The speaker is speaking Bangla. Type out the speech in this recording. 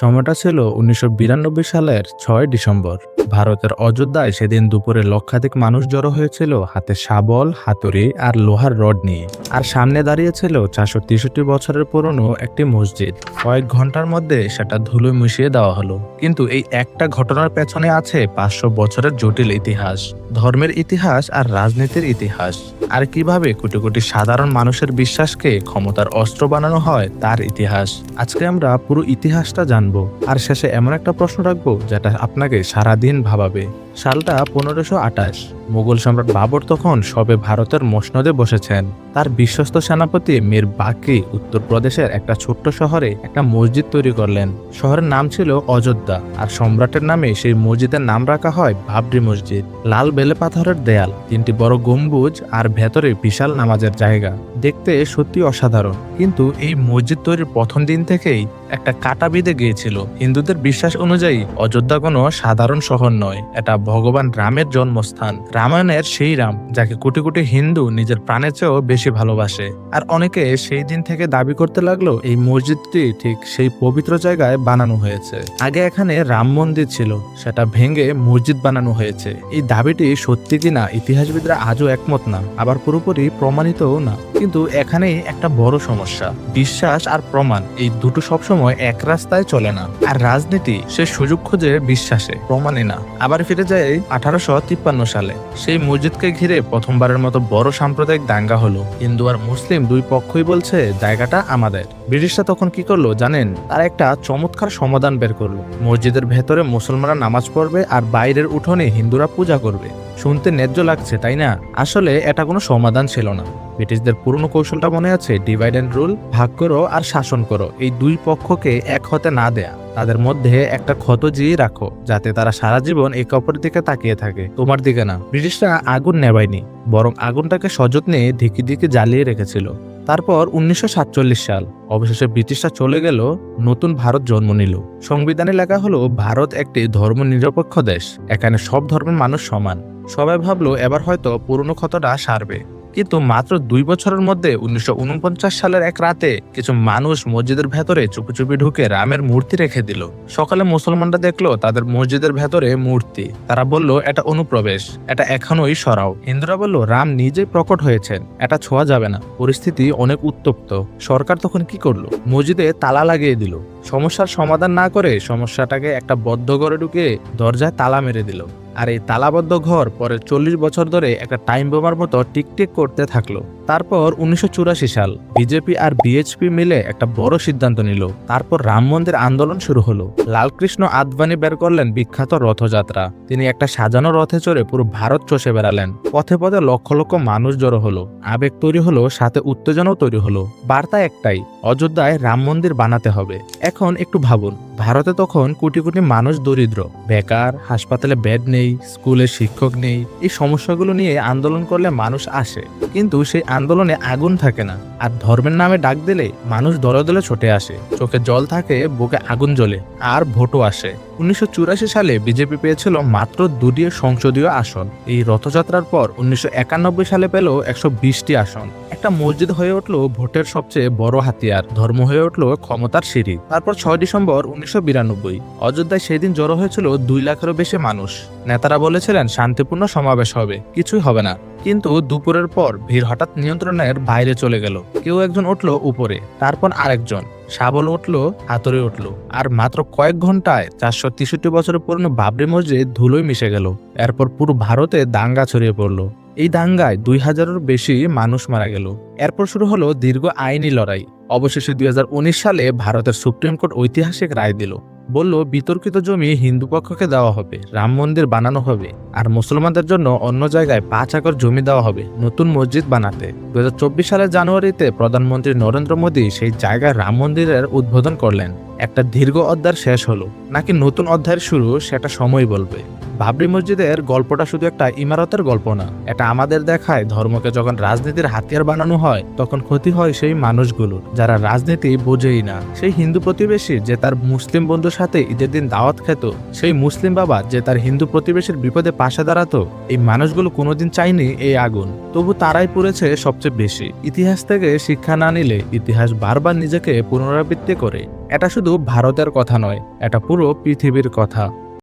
সময়টা ছিল ১৯৯২ সালের ৬ ডিসেম্বর। ভারতের অযোধ্যায় সেদিন দুপুরে লক্ষাধিক মানুষ জড়ো হয়েছিল হাতে শাবল, হাতুড়ি আর লোহার রড নিয়ে। আর সামনে দাঁড়িয়েছিল ৪৬৩ বছরের পুরনো একটি মসজিদ। কয়েক ঘন্টার মধ্যে সেটা ধুলোয় মিশিয়ে দেওয়া হলো। কিন্তু এই একটা ঘটনার পেছনে আছে ৫০০ বছরের জটিল ইতিহাস, ধর্মের ইতিহাস আর রাজনীতির ইতিহাস। আর কিভাবে কোটি কোটি সাধারণ মানুষের বিশ্বাসকে ক্ষমতার অস্ত্র বানানো হয় তার ইতিহাস। আজকে আমরা পুরো ইতিহাসটা জানবো, আর শেষে এমন একটা প্রশ্ন রাখবো যেটা আপনাকে সারাদিন ভাবাবে। সালটা ১৫২৮। মুঘল সম্রাট বাবর তখন সবে ভারতের মসনদে বসেছেন। তার বিশ্বস্ত সেনাপতি মীর বাকি উত্তরপ্রদেশের একটা ছোট্ট শহরে একটা মসজিদ তৈরি করলেন। শহরের নাম ছিল অযোধ্যা, আর সম্রাটের নামে সেই মসজিদের নাম রাখা হয় বাবরি মসজিদ। লাল বেলে পাথরের দেয়াল, ৩টি বড় গম্বুজ আর ভেতরে বিশাল নামাজের জায়গা। দেখতে সত্যি অসাধারণ। কিন্তু এই মসজিদ তৈরির প্রথম দিন থেকেই একটা কাঁটা বিঁধে গিয়েছিল। হিন্দুদের বিশ্বাস অনুযায়ী অযোধ্যা কোনো সাধারণ শহর নয়, এটা ভগবান রামের জন্মস্থান। রামায়ণের সেই রাম যাকে কোটি কোটি হিন্দু নিজের প্রাণের চেয়েও বেশি ভালোবাসে। আর অনেকে সেই দিন থেকে দাবি করতে লাগলো এই মসজিদটি ঠিক সেই পবিত্র জায়গায় বানানো হয়েছে। আগে এখানে রাম মন্দির ছিল, সেটা ভেঙে মসজিদ বানানো হয়েছে। এই দাবিটি সত্যি কিনা ইতিহাসবিদরা আজও একমত না, আবার পুরোপুরি প্রমাণিতও না। কিন্তু এখানেই একটা বড় সমস্যা, বিশ্বাস আর প্রমাণ এই দুটো সবসময় এক রাস্তায় চলে না। আর রাজনীতি সে সুযোগ খোঁজে বিশ্বাসে, প্রমাণে না। আবার ফিরে যায় ১৮৫৩ সালে। সেই মসজিদকে ঘিরে প্রথমবারের মতো বড় সাম্প্রদায়িক দাঙ্গা হলো। হিন্দু আর মুসলিম দুই পক্ষই বলছে জায়গাটা আমাদের। ব্রিটিশরা তখন কি করলো জানেন? তারা একটা চমৎকার সমাধান বের করলো। মসজিদের ভেতরে মুসলমানরা নামাজ পড়বে আর বাইরের উঠোনে হিন্দুরা পূজা করবে। শুনতে ন্যায্য লাগছে, তাই না? আসলে এটা কোনো সমাধান ছিল না। ব্রিটিশদের পুরনো কৌশলটা মনে আছে? ডিভাইড অ্যান্ড রুল, ভাগ করো আর শাসন করো। এই দুই পক্ষকে এক হতে না দেয়া, তাদের মধ্যে একটা ক্ষত জিয়ে রাখো, যাতে তারা সারা জীবন একে অপরের দিকে তাকিয়ে থাকে, তোমার দিকে না। ব্রিটিশরা আগুন নেভায়নি, বরং আগুনটাকে সযত্নে ধিকি ধিকি জ্বালিয়ে রেখেছিল। তারপর ১৯৪৭ সাল, অবশেষে ব্রিটিশরা চলে গেল, নতুন ভারত জন্ম নিল। সংবিধানে লেখা হলো ভারত একটি ধর্মনিরপেক্ষ দেশ, এখানে সব ধর্মের মানুষ সমান। সবাই ভাবলো এবার হয়তো পুরনো ক্ষতটা সারবে। কিন্তু মাত্র ২ বছরের মধ্যে ১৯৪৯ সালের এক রাতে কিছু মানুষ মসজিদের ভেতরে চুপি চুপি ঢুকে রামের মূর্তি রেখে দিল। সকালে মুসলমানরা দেখলো তাদের মসজিদের ভেতরে মূর্তি। তারা বলল এটা অনুপ্রবেশ, এটা এখনোই সরাও। হিন্দুরা বলল রাম নিজেই প্রকট হয়েছেন, এটা ছোঁয়া যাবে না। পরিস্থিতি অনেক উত্তপ্ত। সরকার তখন কি করলো? মসজিদে তালা লাগিয়ে দিল। সমস্যার সমাধান না করে সমস্যাটাকে একটা বদ্ধ ঘরে ঢুকে দরজায় তালা মেরে দিল। আর এই তালাবদ্ধ ঘর পরে ৪০ বছর ধরে একটা টাইম বোমার মতো টিকটিক করতে থাকলো। তারপর ১৯৮৪ সাল বিজেপি আর বিএচপি মিলে একটা বড় সিদ্ধান্ত নিল। তারপর রাম মন্দির আন্দোলন শুরু হলো। লালকৃষ্ণ আদবানি বের করলেন বিখ্যাত রথযাত্রা। তিনি একটা সাজানো রথে চড়ে পুরো ভারত চষে বেড়ালেন। পথে পথে লক্ষ লক্ষ মানুষ জড়ো হলো। আবেগ তৈরি হলো, সাথে উত্তেজনাও তৈরি হলো। বার্তা একটাই, অযোধ্যায় রাম মন্দির বানাতে হবে। এখন একটু ভাবুন, ভারতে তখন কোটি কোটি মানুষ দরিদ্র, বেকার, হাসপাতালে বেড নেই, স্কুলে শিক্ষক নেই। এই সমস্যাগুলো নিয়ে আন্দোলন করলে মানুষ আসে, কিন্তু সেই আন্দোলনে আগুন থাকে না। আর ধর্মের নামে ডাক দিলে মানুষ দলে দলে ছুটে আসে। চোখে জল থাকে, বুকে আগুন জ্বলে, আর ভোটও আসে। ১৯৮৪ সালে বিজেপি পেয়েছিল মাত্র ২টি সংসদীয় আসন। এই রথযাত্রার পর ১৯৯১ সালে পেল ১২০টি আসন। একটা মসজিদ হয়ে উঠলো ভোটের সবচেয়ে বড় হাতিয়ার, ধর্ম হয়ে উঠলো ক্ষমতার সিঁড়ি। তারপর ৬ ডিসেম্বর ১৯৯২ অযোধ্যায় সেদিন জড়ো হয়েছিল ২ লাখেরও বেশি মানুষ। নেতারা বলেছিলেন শান্তিপূর্ণ সমাবেশ হবে, কিছুই হবে না। কিন্তু দুপুরের পর ভিড় হঠাৎ নিয়ন্ত্রণের বাইরে চলে গেল। কেউ একজন উঠলো উপরে, তারপর আরেকজন, শাবল উঠলো, হাতুড়ি উঠলো, আর মাত্র কয়েক ঘন্টায় ৪৬৩ বছরের পুরনো বাবরি মসজিদ ধুলোয় মিশে গেল। এরপর পুরো ভারতে দাঙ্গা ছড়িয়ে পড়লো। এই দাঙ্গায় ২০০০-এরও বেশি মানুষ মারা গেল। এরপর শুরু হলো দীর্ঘ আইনি লড়াই। অবশেষে ২০১৯ সালে ভারতের সুপ্রিম কোর্ট ঐতিহাসিক রায় দিল। বলল বিতর্কিত জমি হিন্দু পক্ষকে দেওয়া হবে, রাম মন্দির বানানো হবে, আর মুসলমানদের জন্য অন্য জায়গায় ৫ একর জমি দেওয়া হবে নতুন মসজিদ বানাতে। ২০২৪ সালের জানুয়ারিতে প্রধানমন্ত্রী নরেন্দ্র মোদী সেই জায়গায় রাম মন্দিরের উদ্বোধন করলেন। একটা দীর্ঘ অধ্যায় শেষ হলো, নাকি নতুন অধ্যায়ের শুরু, সেটা সময় বলবে। বাবরি মসজিদের গল্পটা শুধু একটা ইমারতের গল্প না, এটা আমাদের দেখায় ধর্মকে যখন রাজনীতির হাতিয়ার বানানো হয় তখন ক্ষতি হয় সেই মানুষগুলোর যারা রাজনীতি বোঝেই না। সেই হিন্দু প্রতিবেশী যে তার মুসলিম বন্ধুর সাথে ঈদের দিন দাওয়াত খেত, সেই মুসলিম বাবা যে তার হিন্দু প্রতিবেশীর বিপদে পাশে দাঁড়াতো, এই মানুষগুলো কোনোদিন চায়নি এই আগুন, তবু তারাই পড়েছে সবচেয়ে বেশি। ইতিহাস থেকে শিক্ষা না নিলে ইতিহাস বারবার নিজেকে পুনরাবৃত্তি করে। এটা শুধু ভারতের কথা নয়, এটা পুরো পৃথিবীর কথা।